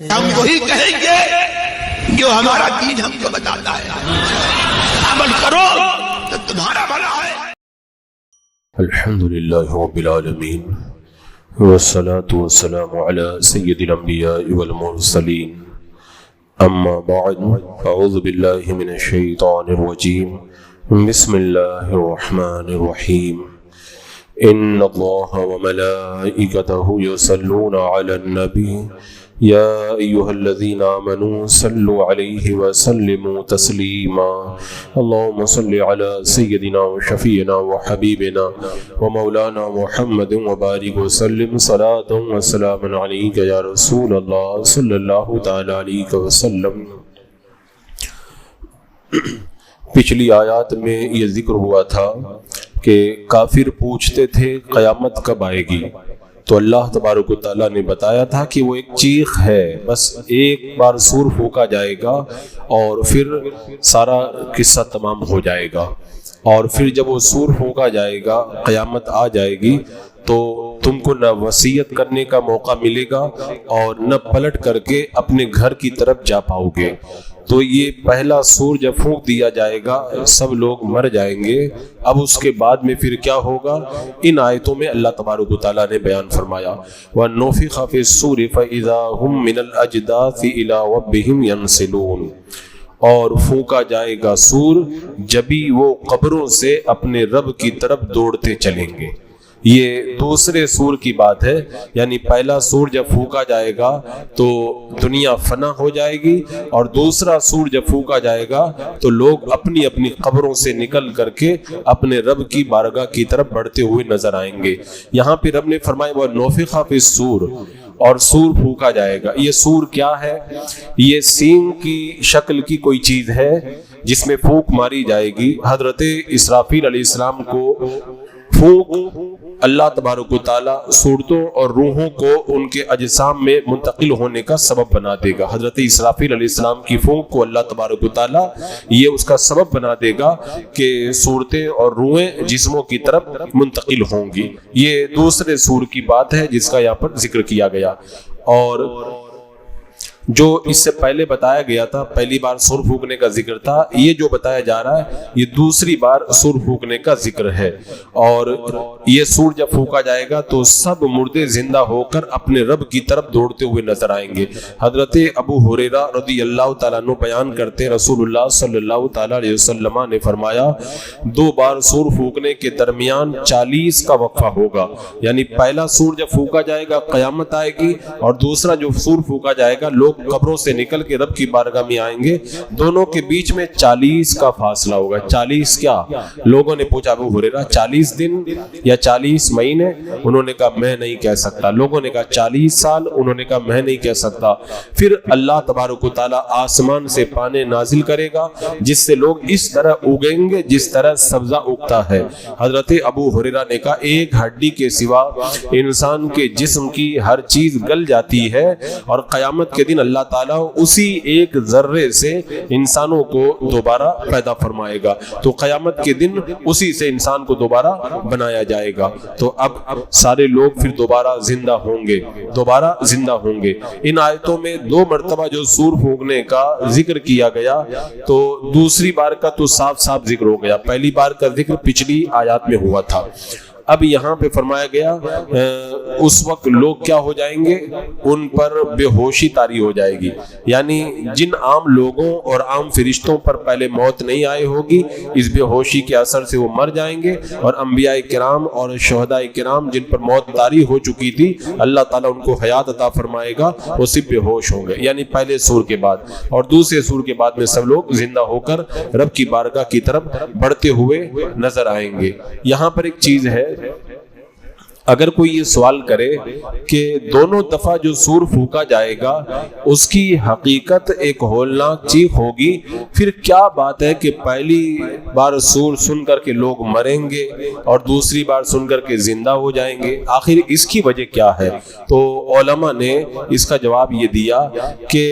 ہم وہی کہیں گے جو ہمارا دین ہم کو بتاتا ہے، عمل کرو تو تمہارا بھلا ہے۔ الحمدللہ رب العالمین والصلاة والسلام علی سید الانبیاء والمرسلین، اما بعد، اعوذ باللہ من الشیطان الرجیم، بسم اللہ الرحمن الرحیم، ان اللہ وملائکتہ یصلون علی النبی یا ایہا الذین آمنوا صلوا علیہ وسلموا تسلیما، اللہم صل علی سیدنا وشفیعنا وحبیبنا ومولانا محمد وبارک وسلم صلاۃ وسلام علیک یا رسول اللہ صلی اللہ تعالی علیہ وسلم۔ پچھلی آیات میں یہ ذکر ہوا تھا کہ کافر پوچھتے تھے قیامت کب آئے گی، تو اللہ تبارک و تعالیٰ نے بتایا تھا کہ وہ ایک چیخ ہے، بس ایک بار سور پھونکا جائے گا اور پھر سارا قصہ تمام ہو جائے گا، اور پھر جب وہ سور پھونکا جائے گا، قیامت آ جائے گی، تو تم کو نہ وصیت کرنے کا موقع ملے گا اور نہ پلٹ کر کے اپنے گھر کی طرف جا پاؤ گے۔ تو یہ پہلا سور جب پھونک دیا جائے گا سب لوگ مر جائیں گے۔ اب اس کے بعد میں پھر کیا ہوگا، ان آیتوں میں اللہ تبارک و تعالیٰ نے بیان فرمایا، وَنُفِخَ فِي الصُّورِ فَإِذَا هُم مِّنَ الْأَجْدَاثِ إِلَىٰ رَبِّهِمْ يَنْسِلُونَ، اور پھونکا جائے گا سور جبھی وہ قبروں سے اپنے رب کی طرف دوڑتے چلیں گے۔ یہ دوسرے سور کی بات ہے، یعنی پہلا سور جب پھونکا جائے گا تو دنیا فنا ہو جائے گی، اور دوسرا سور جب پھونکا جائے گا تو لوگ اپنی اپنی قبروں سے نکل کر کے اپنے رب کی بارگاہ کی طرف بڑھتے ہوئے نظر آئیں گے۔ یہاں پہ رب نے فرمایا وَنُفِخَ فِي الصُّورِ، اور سور پھونکا جائے گا۔ یہ سور کیا ہے؟ یہ سینگ کی شکل کی کوئی چیز ہے جس میں پھونک ماری جائے گی۔ حضرت اسرافیل علیہ السلام کو پھونک اللہ تبارک و تعالیٰ صورتوں اور روحوں کو ان کے اجسام میں منتقل ہونے کا سبب بنا دے گا۔ حضرت اسرافیل علیہ السلام کی پھونک کو اللہ تبارک و تعالیٰ یہ اس کا سبب بنا دے گا کہ صورتیں اور روحیں جسموں کی طرف منتقل ہوں گی۔ یہ دوسرے سور کی بات ہے جس کا یہاں پر ذکر کیا گیا، اور جو اس سے پہلے بتایا گیا تھا، پہلی بار سور پھونکنے کا ذکر تھا، یہ جو بتایا جا رہا ہے یہ دوسری بار سور پھونکنے کا ذکر ہے۔ اور یہ سور جب پھونکا جائے گا تو سب مردے زندہ ہو کر اپنے رب کی طرف دوڑتے ہوئے نظر آئیں گے۔ حضرت ابو ہریرہ رضی اللہ تعالیٰ عنہ بیان کرتے رسول اللہ صلی اللہ تعالیٰ علیہ وسلم نے فرمایا، دو بار سور پھونکنے کے درمیان 40 کا وقفہ ہوگا، یعنی پہلا سور جب پھونکا جائے گا قیامت آئے گی، اور دوسرا جو سور پھونکا جائے گا لوگ قبروں سے نکل کے رب کی بارگاہ میں آئیں گے، دونوں کے بیچ میں 40 کا فاصلہ ہوگا۔ 40 کیا؟ لوگوں نے پوچھا ابو ہریرہ 40 دن یا 40 مہینے؟ انہوں نے کہا میں نہیں کہہ سکتا۔ لوگوں نے کہا 40 سال؟ انہوں نے کہا میں نہیں کہہ سکتا۔ پھر اللہ تبارک و تعالیٰ آسمان سے پانی نازل کرے گا جس سے لوگ اس طرح اگیں گے جس طرح سبزہ اگتا ہے۔ حضرت ابو ہریرہ نے کہا ایک ہڈی کے سوا انسان کے جسم کی ہر چیز گل جاتی ہے، اور قیامت کے دن اللہ تعالیٰ اسی ایک ذرے سے انسانوں کو دوبارہ پیدا فرمائے گا، تو قیامت کے دن اسی سے انسان کو دوبارہ بنایا جائے گا۔ تو اب سارے لوگ پھر دوبارہ زندہ ہوں گے، دوبارہ زندہ ہوں گے۔ ان آیتوں میں 2 مرتبہ جو سور پھونکنے کا ذکر کیا گیا، تو دوسری بار کا تو صاف صاف ذکر ہو گیا، پہلی بار کا ذکر پچھلی آیات میں ہوا تھا۔ اب یہاں پہ فرمایا گیا اس وقت لوگ کیا ہو جائیں گے، ان پر بے ہوشی طاری ہو جائے گی، یعنی جن عام لوگوں اور عام فرشتوں پر پہلے موت نہیں آئی ہوگی، اس بے ہوشی کے اثر سے وہ مر جائیں گے، اور انبیاء کرام اور شہداء کرام جن پر موت طاری ہو چکی تھی اللہ تعالیٰ ان کو حیات عطا فرمائے گا، وہ صرف بے ہوش ہوں گے، یعنی پہلے سور کے بعد، اور دوسرے سور کے بعد میں سب لوگ زندہ ہو کر رب کی بارگاہ کی طرف بڑھتے ہوئے نظر آئیں گے۔ یہاں پر ایک چیز ہے، اگر کوئی یہ سوال کرے کہ دونوں دفعہ جو سور پھونکا جائے گا اس کی حقیقت ایک ہولناک چیخ ہوگی، پھر کیا بات ہے کہ پہلی بار سور سن کر کے لوگ مریں گے اور دوسری بار سن کر کے زندہ ہو جائیں گے، آخر اس کی وجہ کیا ہے؟ تو علماء نے اس کا جواب یہ دیا کہ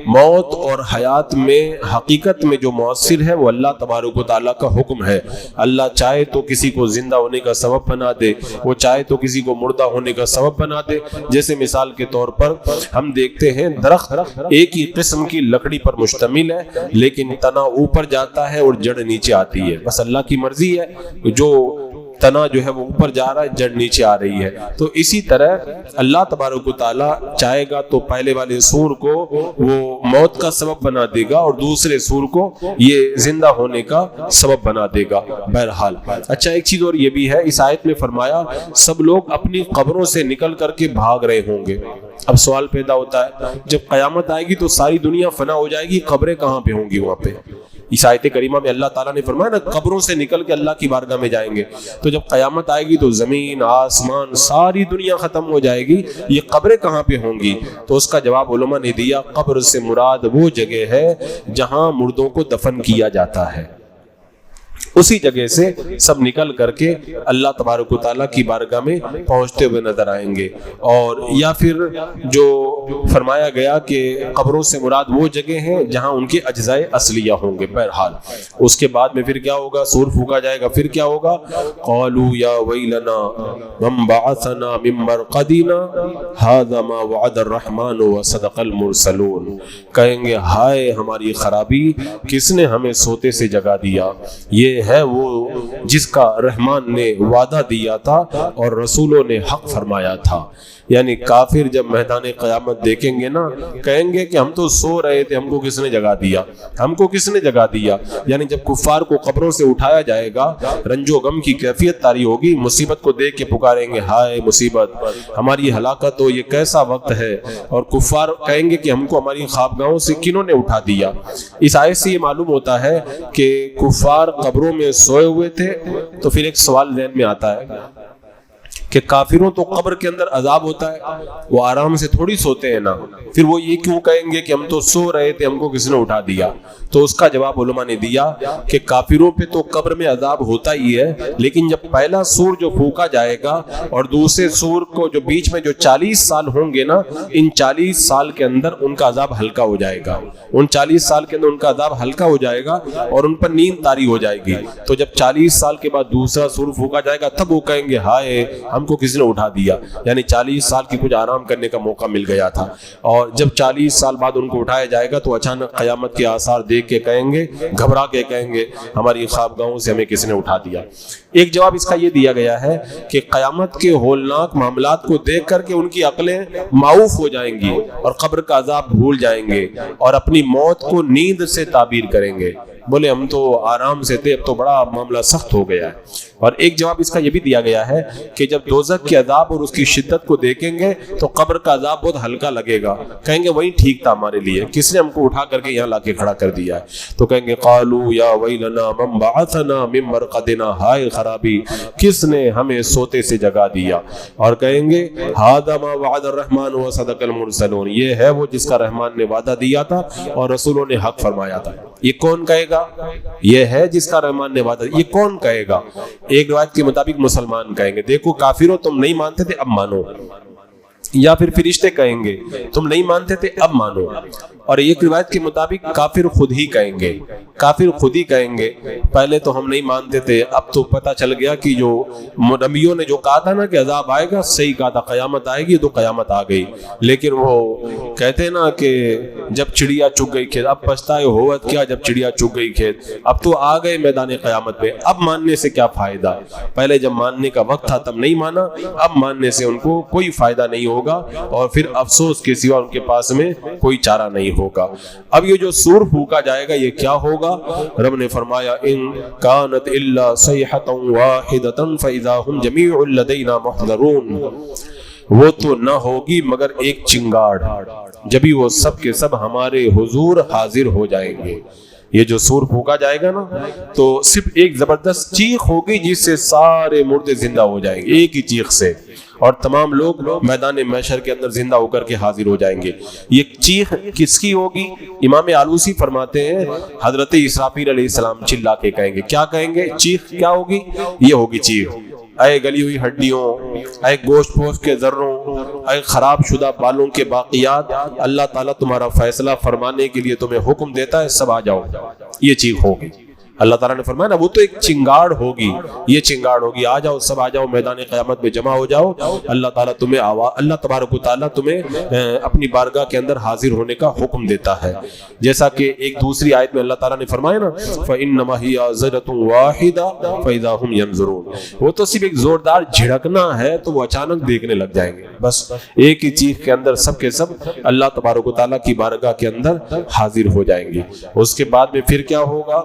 موت اور حیات میں حقیقت میں جو مؤثر ہے وہ اللہ تبارک و تعالیٰ کا حکم ہے۔ اللہ چاہے تو کسی کو زندہ ہونے کا سبب بنا دے، وہ چاہے تو کسی کو مردہ ہونے کا سبب بنا دے. جیسے مثال کے طور پر ہم دیکھتے ہیں درخت ایک ہی قسم کی لکڑی پر مشتمل ہے لیکن تنا اوپر جاتا ہے اور جڑ نیچے آتی ہے. بس اللہ کی مرضی ہے, جو تنا جو ہے وہ اوپر جا رہا ہے, جڑ نیچے آ رہی ہے. تو اسی طرح اللہ تبارک و تعالیٰ چاہے گا تو پہلے والے سور کو وہ موت کا سبب بنا دے گا اور دوسرے سور کو یہ زندہ ہونے کا سبب بنا دے گا. بہرحال اچھا ایک چیز اور یہ بھی ہے, اس آیت میں فرمایا سب لوگ اپنی قبروں سے نکل کر کے بھاگ رہے ہوں گے. اب سوال پیدا ہوتا ہے جب قیامت آئے گی تو ساری دنیا فنا ہو جائے گی, قبریں کہاں پہ ہوں گی وہاں پہ؟ اس آیت کریمہ میں اللہ تعالیٰ نے فرمایا نا قبروں سے نکل کے اللہ کی بارگاہ میں جائیں گے. تو جب قیامت آئے گی تو زمین آسمان ساری دنیا ختم ہو جائے گی, یہ قبریں کہاں پہ ہوں گی؟ تو اس کا جواب علماء نے دیا قبر سے مراد وہ جگہ ہے جہاں مردوں کو دفن کیا جاتا ہے. اسی جگہ سے سب نکل کر کے اللہ تبارک و تعالیٰ کی بارگاہ میں پہنچتے ہوئے نظر آئیں گے. اور یا پھر جو فرمایا گیا کہ قبروں سے مراد وہ جگہ ہیں جہاں ان کے اجزاء اصلیہ ہوں گے. بہرحال اس کے بعد میں پھر کیا ہوگا؟ سور پھونکا جائے گا. پھر کیا ہوگا؟ قالوا یا ویلنا من بعثنا من مرقدنا هذا ما وعد الرحمن وصدق المرسلون. کہیں گے ہائے ہماری خرابی, کس نے ہمیں سوتے سے جگا دیا, یہ ہے وہ جس کا رحمان نے وعدہ دیا تھا اور رسولوں نے حق فرمایا تھا. یعنی کافر جب میدان قیامت دیکھیں گے نا کہیں گے کہ ہم تو سو رہے تھے, ہم کو کس نے جگا دیا, ہم کو کس نے جگا دیا. یعنی جب کفار کو قبروں سے اٹھایا جائے گا رنج و غم کی کیفیت طاری ہوگی, مصیبت کو دیکھ کے پکاریں گے ہائے مصیبت, ہماری ہلاکت ہو, یہ کیسا وقت ہے. اور کفار کہیں گے کہ ہم کو ہماری خوابگاہوں سے کنہوں نے اٹھا دیا. اس آیت سے یہ معلوم ہوتا ہے کہ کفار قبروں میں سوئے ہوئے تھے. تو پھر ایک سوال ذہن میں آتا ہے کہ کافروں تو قبر کے اندر عذاب ہوتا ہے, وہ آرام سے تھوڑی سوتے ہیں نا, پھر وہ یہ کیوں کہیں گے کہ ہم تو سو رہے تھے, ہم کو کس نے اٹھا دیا؟ تو اس کا جواب علماء نے دیا کہ کافروں پہ تو قبر میں عذاب ہوتا ہی ہے, لیکن جب پہلا سور جو پھونکا جائے گا اور دوسرے سور کو جو بیچ میں جو 40 سال ہوں گے نا, ان 40 سال کے اندر ان کا عذاب ہلکا ہو جائے گا. ان 40 سال کے اندر ان کا عذاب ہلکا ہو جائے گا اور ان پر نیند طاری ہو جائے گی. تو جب 40 سال کے بعد دوسرا سور پھونکا جائے گا تب وہ کہیں گے ہائے ہم کو کس نے اٹھا دیا. یعنی 40 سال کی کچھ آرام کرنے کا موقع مل گیا تھا. اور جب 40 سال بعد ان کو اٹھایا جائے گا تو اچانک قیامت کے آثار دیکھ کے کہیں گے, گھبرا کے کہیں گے ہماری خوابگاہوں سے ہمیں کس نے اٹھا دیا. ایک جواب اس کا یہ دیا گیا ہے کہ قیامت کے ہولناک معاملات کو دیکھ کر کے ان کی عقلیں معوف ہو جائیں گی اور قبر کا عذاب بھول جائیں گے اور اپنی موت کو نیند سے تعبیر کریں گے. بولے ہم تو آرام سے تھے, اب تو بڑا معاملہ سخت ہو گیا ہے. اور ایک جواب اس کا یہ بھی دیا گیا ہے کہ جب دوزخ کے عذاب اور اس کی شدت کو دیکھیں گے تو قبر کا عذاب بہت ہلکا لگے گا, کہیں گے وہی ٹھیک تھا ہمارے لیے, کس نے ہم کو اٹھا کر کے یہاں لا کے کھڑا کر دیا ہے. تو کہیں گے قالوا یا ویلنا من بعثنا من مرقدنا, ہائے خرابی, کس نے ہمیں سوتے سے جگا دیا. اور کہیں گے ھذا ما وعد الرحمن وصدق المرسلون, یہ ہے وہ جس کا رحمان نے وعدہ دیا تھا اور رسولوں نے حق فرمایا تھا. یہ کون کہے گا؟ یہ ہے جس کا رحمان نے وعدہ, یہ کون کہے گا؟ ایک روایت کے مطابق مسلمان کہیں گے دیکھو کافروں تم نہیں مانتے تھے اب مانو, یا پھر فرشتے کہیں گے تم نہیں مانتے تھے اب مانو. اور ایک روایت کے مطابق کافر خود ہی کہیں گے, کافر خود ہی کہیں گے پہلے تو ہم نہیں مانتے تھے, اب تو پتہ چل گیا کہ جو نبیوں نے جو کہا تھا نا کہ عذاب آئے گا صحیح کہا تھا, قیامت آئے گی, تو قیامت آ گئی. لیکن وہ کہتے ہیں نا کہ جب چڑیا چگ گئی کھیت, اب پچھتائے ہوت کیا جب چڑیا چگ گئی کھیت, اب تو آ گئے میدان قیامت پہ, اب ماننے سے کیا فائدہ, پہلے جب ماننے کا وقت تھا تب نہیں مانا, اب ماننے سے ان کو کوئی فائدہ نہیں ہوگا اور پھر افسوس کے سوا ان کے پاس میں کوئی چارہ نہیں ہوگا. اب یہ جو سور پھونکا جائے گا یہ کیا ہوگا؟ رب نے فرمایا ان کانت الا صیحۃ واحدۃ فاذا هم جميع لدینا محضرون, وہ تو نہ ہوگی مگر ایک چنگاڑ, جبھی وہ سب کے سب ہمارے حضور حاضر ہو جائیں گے. یہ جو سور پھونکا جائے گا نا تو صرف ایک زبردست چیخ ہوگی جس سے سارے مردے زندہ ہو جائیں گے, ایک ہی چیخ سے, اور تمام لوگ میدان محشر کے اندر زندہ ہو کر کے حاضر ہو جائیں گے. یہ چیخ کس کی ہوگی؟ امام آلوسی فرماتے ہیں حضرت اسرافیل علیہ السلام چلا کے کہیں گے. کیا کہیں گے؟ چیخ کیا ہوگی؟ یہ ہوگی چیخ, اے گلی ہوئی ہڈیوں, اے گوشت پوش کے ذروں, اے خراب شدہ بالوں کے باقیات, اللہ تعالیٰ تمہارا فیصلہ فرمانے کے لیے تمہیں حکم دیتا ہے, سب آ جاؤ. یہ چیخ ہوگی. اللہ تعالیٰ نے فرمایا نا وہ تو ایک چنگاڑ ہوگی، یہ چنگاڑ ہوگی، آ جاؤ سب آ جاؤ میدان قیامت میں جمع ہو جاؤ، اللہ تعالیٰ تمہیں اللہ تبارک و تعالیٰ تمہیں اپنی بارگاہ کے اندر حاضر ہونے کا حکم دیتا ہے. جیسا کہ ایک دوسری آیت میں اللہ تعالیٰ نے فرمایا نا فَإِنَّمَا هِيَ زَجْرَةٌ وَاحِدَةٌ فَإِذَا هُمْ يَنظُرُونَ، وہ تو صرف ایک زوردار جھڑکنا ہے تو وہ اچانک دیکھنے لگ جائیں گے. بس ایک ہی چیخ کے اندر سب کے سب اللہ تبارک و تعالیٰ کی بارگاہ کے اندر حاضر ہو جائیں گے. اس کے بعد میں پھر کیا ہوگا؟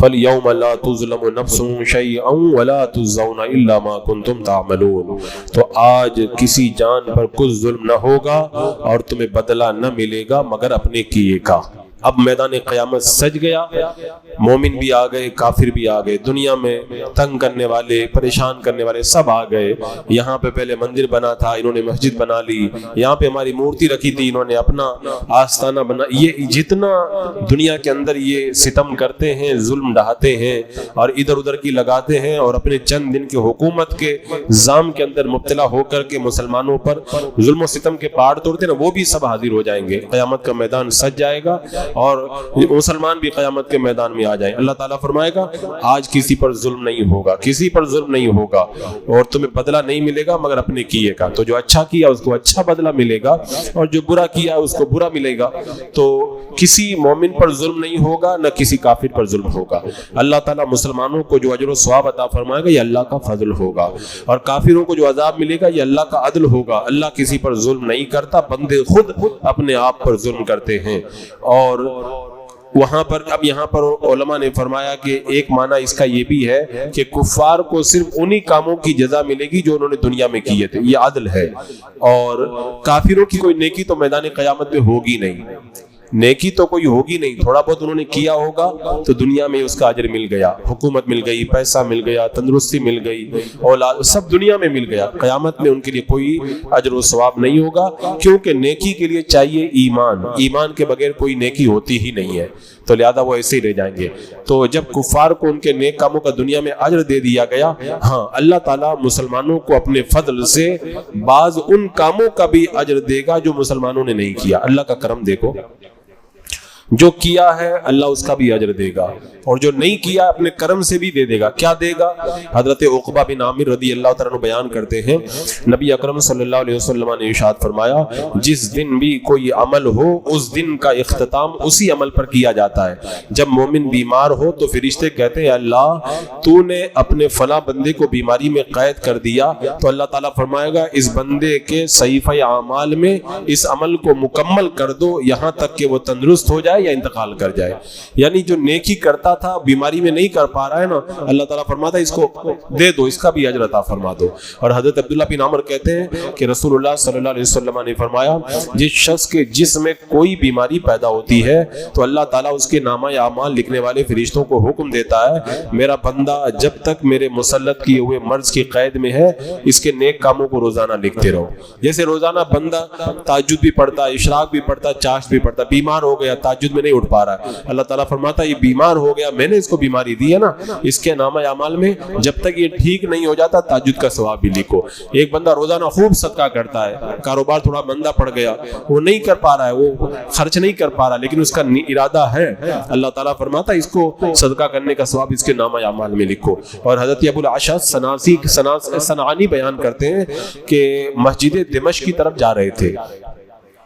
فَالْيَوْمَ لَا تُظْلَمُ نَفْسٌ شَيْئًا وَلَا تُجْزَوْنَ إِلَّا مَا كُنْتُمْ تَعْمَلُونَ، تو آج کسی جان پر کچھ ظلم نہ ہوگا اور تمہیں بدلہ نہ ملے گا مگر اپنے کیے کا. اب میدان قیامت سج گیا، مومن بھی آ گئے، کافر بھی آ گئے، دنیا میں تنگ کرنے والے پریشان کرنے والے سب آ گئے. یہاں پہ پہلے مندر بنا تھا، انہوں نے مسجد بنا لی، یہاں پہ ہماری مورتی رکھی تھی، انہوں نے اپنا آستانہ بنا. یہ جتنا دنیا کے اندر یہ ستم کرتے ہیں، ظلم ڈھاتے ہیں اور ادھر ادھر کی لگاتے ہیں اور اپنے چند دن کے حکومت کے زام کے اندر مبتلا ہو کر کے مسلمانوں پر ظلم و ستم کے پہاڑ توڑتے ہیں، وہ بھی سب حاضر ہو جائیں گے. قیامت کا میدان سج جائے گا اور مسلمان بھی قیامت کے میدان میں آ جائیں. اللہ تعالیٰ فرمائے گا آج کسی پر ظلم نہیں ہوگا، کسی پر ظلم نہیں ہوگا اور تمہیں بدلہ نہیں ملے گا مگر اپنے کیے کا. تو جو اچھا کیا اس کو اچھا بدلہ ملے گا اور جو برا کیا اس کو برا ملے گا. تو کسی مومن پر ظلم نہیں ہوگا نہ کسی کافر پر ظلم ہوگا. اللہ تعالیٰ مسلمانوں کو جو اجر و ثواب عطا فرمائے گا یہ اللہ کا فضل ہوگا اور کافروں کو جو عذاب ملے گا یہ اللہ کا عدل ہوگا. اللہ کسی پر ظلم نہیں کرتا، بندے خود اپنے آپ پر ظلم کرتے ہیں. اور وہاں پر اب یہاں پر علماء نے فرمایا کہ ایک معنی اس کا یہ بھی ہے کہ کفار کو صرف انہی کاموں کی جزا ملے گی جو انہوں نے دنیا میں کیے تھے، یہ عدل ہے. اور کافروں کی کوئی نیکی تو میدان قیامت میں ہوگی نہیں، نیکی تو کوئی ہوگی نہیں. تھوڑا بہت انہوں نے کیا ہوگا تو دنیا میں اس کا اجر مل گیا، حکومت مل گئی، پیسہ مل گیا، تندرستی مل گئی، اولاد سب دنیا میں مل گیا. قیامت میں ان کے لیے کوئی اجر و ثواب نہیں ہوگا کیونکہ نیکی کے لیے چاہیے ایمان، ایمان کے بغیر کوئی نیکی ہوتی ہی نہیں ہے. تو لہذا وہ ایسے ہی رہ جائیں گے. تو جب کفار کو ان کے نیک کاموں کا دنیا میں اجر دے دیا گیا، ہاں اللہ تعالیٰ مسلمانوں کو اپنے فضل سے بعض ان کاموں کا بھی اجر دے گا جو مسلمانوں نے نہیں کیا. اللہ کا کرم دیکھو، جو کیا ہے اللہ اس کا بھی اجر دے گا اور جو نہیں کیا اپنے کرم سے بھی دے دے گا. کیا دے گا؟ حضرت عقبہ بن عامر رضی اللہ تعالیٰ عنہ بیان کرتے ہیں نبی اکرم صلی اللہ علیہ وسلم نے ارشاد فرمایا جس دن بھی کوئی عمل ہو اس دن کا اختتام اسی عمل پر کیا جاتا ہے. جب مومن بیمار ہو تو فرشتے کہتے ہیں اللہ تو نے اپنے فلاں بندے کو بیماری میں قید کر دیا، تو اللہ تعالیٰ فرمائے گا اس بندے کے صحیفہ اعمال میں اس عمل کو مکمل کر دو یہاں تک کہ وہ تندرست ہو جائے یا انتقال کر جائے. یعنی جو نیکی کرتا تھا بیماری میں نہیں کر پا رہا ہے نا، اللہ تعالیٰ فرماتا ہے اس کو دے دو، اس کا بھی اجر عطا فرما دو. اور حضرت عبداللہ بن عمر کہتے ہیں کہ رسول اللہ صلی اللہ علیہ وسلم نے فرمایا جس شخص کے جسم میں کوئی بیماری پیدا ہوتی ہے تو اللہ تعالیٰ اس کے نامہ اعمال لکھنے والے فرشتوں کو حکم دیتا ہے میرا بندہ جب تک میرے مسلط کیے ہوئے مرض کی قید میں ہے اس کے نیک کاموں کو روزانہ لکھتے رہو. جیسے روزانہ بندہ تہجد بھی پڑھتا، اشراق بھی پڑھتا، چاشت بھی پڑھتا، بیمار ہو گیا تہجد میں نہیں اٹھ پا رہا ہے، اللہ تعالیٰ فرماتا ہے یہ بیمار ہو گیا میں نے اس کو بیماری دی ہے نا، اس کے نامہ اعمال میں جب تک یہ ٹھیک نہیں ہو جاتا تہجد کا ثواب بھی لکھو. ایک بندہ روزانہ خوب صدقہ کرتا ہے، کاروبار تھوڑا مندہ پڑ گیا، وہ نہیں کر پا رہا ہے، وہ خرچ نہیں کر پا رہا لیکن اس کا ارادہ ہے، اللہ تعالیٰ فرماتا ہے اس کو صدقہ کرنے کا ثواب اس کے نامہ اعمال میں لکھو. اور حضرت ابو الاشعث صنعانی بیان کرتے ہیں کہ مسجد دمشق کی طرف جا رہے تھے،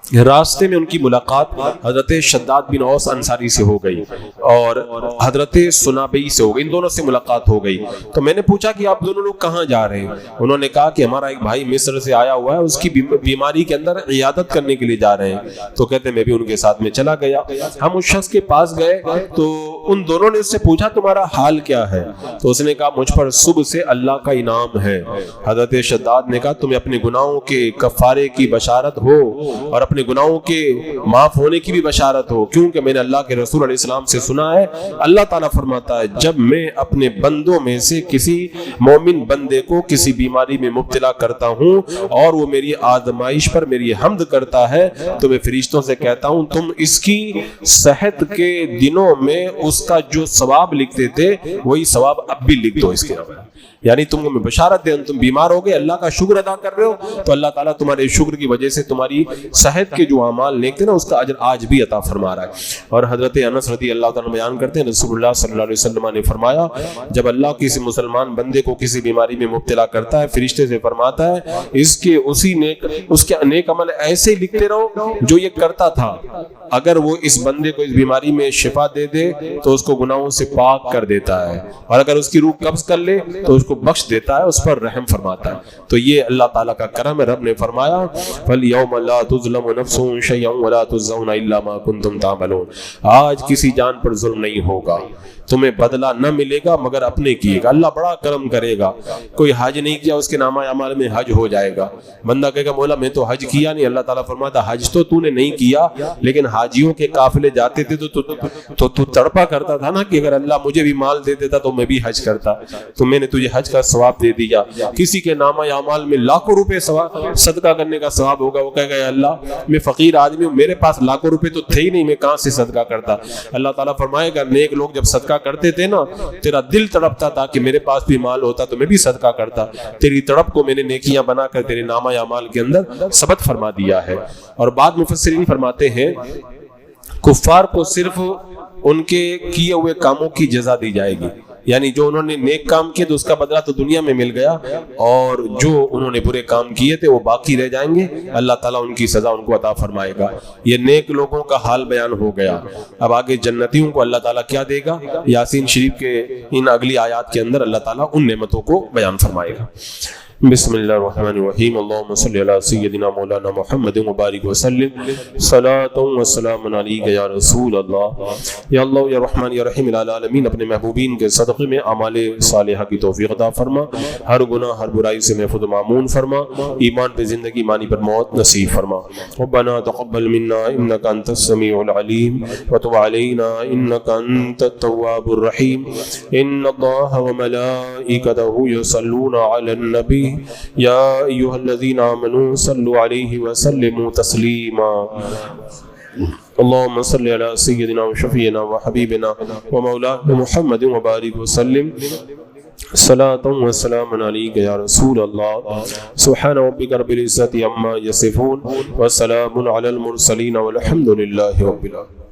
راستے میں ان کی ملاقات حضرت شداد بن اوس انصاری سے ہو گئی اور حضرت سنابئی سے ہو گئی، ان دونوں سے ملاقات ہو گئی. تو میں نے پوچھا کہ آپ دونوں لوگ کہاں جا رہے ہیں؟ انہوں نے کہا کہ ہمارا ایک بھائی مصر سے آیا ہوا ہے، اس کی بیماری کے اندر عیادت کرنے کے لیے جا رہے ہیں. تو کہتے میں بھی ان کے ساتھ میں چلا گیا. ہم اس شخص کے پاس گئے تو ان دونوں نے اس سے پوچھا تمہارا حال کیا ہے؟ تو اس نے کہا مجھ پر صبح سے اللہ کا انعام ہے. حضرت شداد نے کہا تمہیں اپنے گناہوں کے کفارے کی بشارت ہو اور اپنے گناہوں کے معاف ہونے کی بھی بشارت ہو، کیونکہ میں نے اللہ کے رسول علیہ السلام سے سنا ہے اللہ تعالیٰ فرماتا ہے جب میں اپنے بندوں میں سے کسی مومن بندے کو کسی بیماری میں مبتلا کرتا ہوں اور وہ میری آزمائش پر میری حمد کرتا ہے تو میں فرشتوں سے کہتا ہوں تم اس کی صحت کے دنوں میں اس اس کا جو ثواب لکھتے تھے وہی ثواب اب بھی لکھ دو اس کے علاوہ. یعنی تم کو میں بشارت دے، تم بیمار ہو گئے، اللہ کا شکر ادا کر رہے ہو تو اللہ تعالیٰ تمہارے شکر کی وجہ سے تمہاری صحت کے جو اعمال نیک تھے نا اس کا اجر آج بھی عطا فرما رہا ہے. اور حضرت انس رضی اللہ تعالیٰ بیان کرتے ہیں رسول اللہ صلی اللہ علیہ وسلم نے فرمایا جب اللہ کسی مسلمان بندے کو کسی بیماری میں مبتلا کرتا ہے فرشتے سے فرماتا ہے اس کے نیک عمل ایسے لکھتے رہو جو یہ کرتا تھا، اگر وہ اس بندے کو اس بیماری میں شفا دے دے تو اس کو گناہوں سے پاک کر دیتا ہے، اور اگر اس کی روح قبض کر لے تو اس کو بخش دیتا ہے، اس پر رحم فرماتا ہے. تو یہ اللہ تعالیٰ کا کرم ہے. رب نے فرمایا فَالْيَوْمَ لَا تُظْلَمُ نَفْسٌ شَيْئًا وَلَا تُجْزَوْنَ إِلَّا مَا كُنتُمْ تَعْمَلُونَ. آج کسی جان پر ظلم نہیں ہوگا، تمہیں بدلہ نہ ملے گا مگر اپنے کیے گا. اللہ بڑا کرم کرے گا. کوئی حج نہیں کیا اس کے نامہ اعمال میں حج ہو جائے گا. بندہ کہے گا مولا میں تو حج کیا نہیں، اللہ تعالیٰ فرماتا حج تو نے نہیں کیا لیکن حاجیوں کے قافلے جاتے تھے تو تڑپا کرتا تھا نا کہ اگر اللہ مجھے بھی مال دے دیتا تو میں بھی حج کرتا، تو میں نے تجھے حج کا ثواب دے دیا. کسی کے نامہ اعمال میں لاکھوں روپے صدقہ کرنے کا ثواب ہوگا، وہ کہے گا اللہ میں فقیر آدمی ہوں، میرے پاس لاکھوں روپے تو تھے ہی نہیں، میں کہاں سے صدقہ کرتا. اللہ تعالیٰ فرمائے گا نیک لوگ جب صدقہ کرتے تھے نا تیرا دل تڑپتا تھا کہ میرے پاس بھی مال ہوتا تو میں بھی صدقہ کرتا. تیری تڑپ کو میں نے نیکیاں بنا کر تیرے نامہ اعمال کے اندر ثبت فرما دیا ہے. اور بعد مفسرین فرماتے ہیں کفار کو صرف ان کے کیے ہوئے کاموں کی جزا دی جائے گی، یعنی جو انہوں نے نیک کام کیے تو اس کا بدلہ تو دنیا میں مل گیا، اور جو انہوں نے برے کام کیے تھے وہ باقی رہ جائیں گے. اللہ تعالیٰ ان کی سزا ان کو عطا فرمائے گا. یہ نیک لوگوں کا حال بیان ہو گیا. اب آگے جنتیوں کو اللہ تعالیٰ کیا دے گا، یاسین شریف کے ان اگلی آیات کے اندر اللہ تعالیٰ ان نعمتوں کو بیان فرمائے گا. بسم اللہ الرحمن الرحیم. اللہم صلی علی سیدنا مولانا محمد مبارک وسلم صلاۃ و سلام علیک یا رسول اللہ. یا اللہ یا رحمان یا رحیم العالمین اپنے محبوبین کے صدقے میں اعمال صالحہ کی توفیق عطا فرما، ہر گناہ ہر برائی سے محفوظ و مامون فرما، ایمان پہ زندگی مانی پر موت نصیب فرما. ربنا تقبل منا انک انت السمیع العلیم وتب علینا انک انت التواب الرحیم. ان اللہ وملائکتہ یصلون علی النبی یا ایھا الذین آمنوا صلوا علیہ وسلموا تسلیما. اللهم صل على سيدنا وشفيعنا وحبيبنا ومولانا محمد وبارك وسلم صلاۃ و سلام علیک یا رسول اللہ. سبحان ربک رب العزۃ عما یصفون وسلام علی المرسلین والحمد للہ رب العالمین.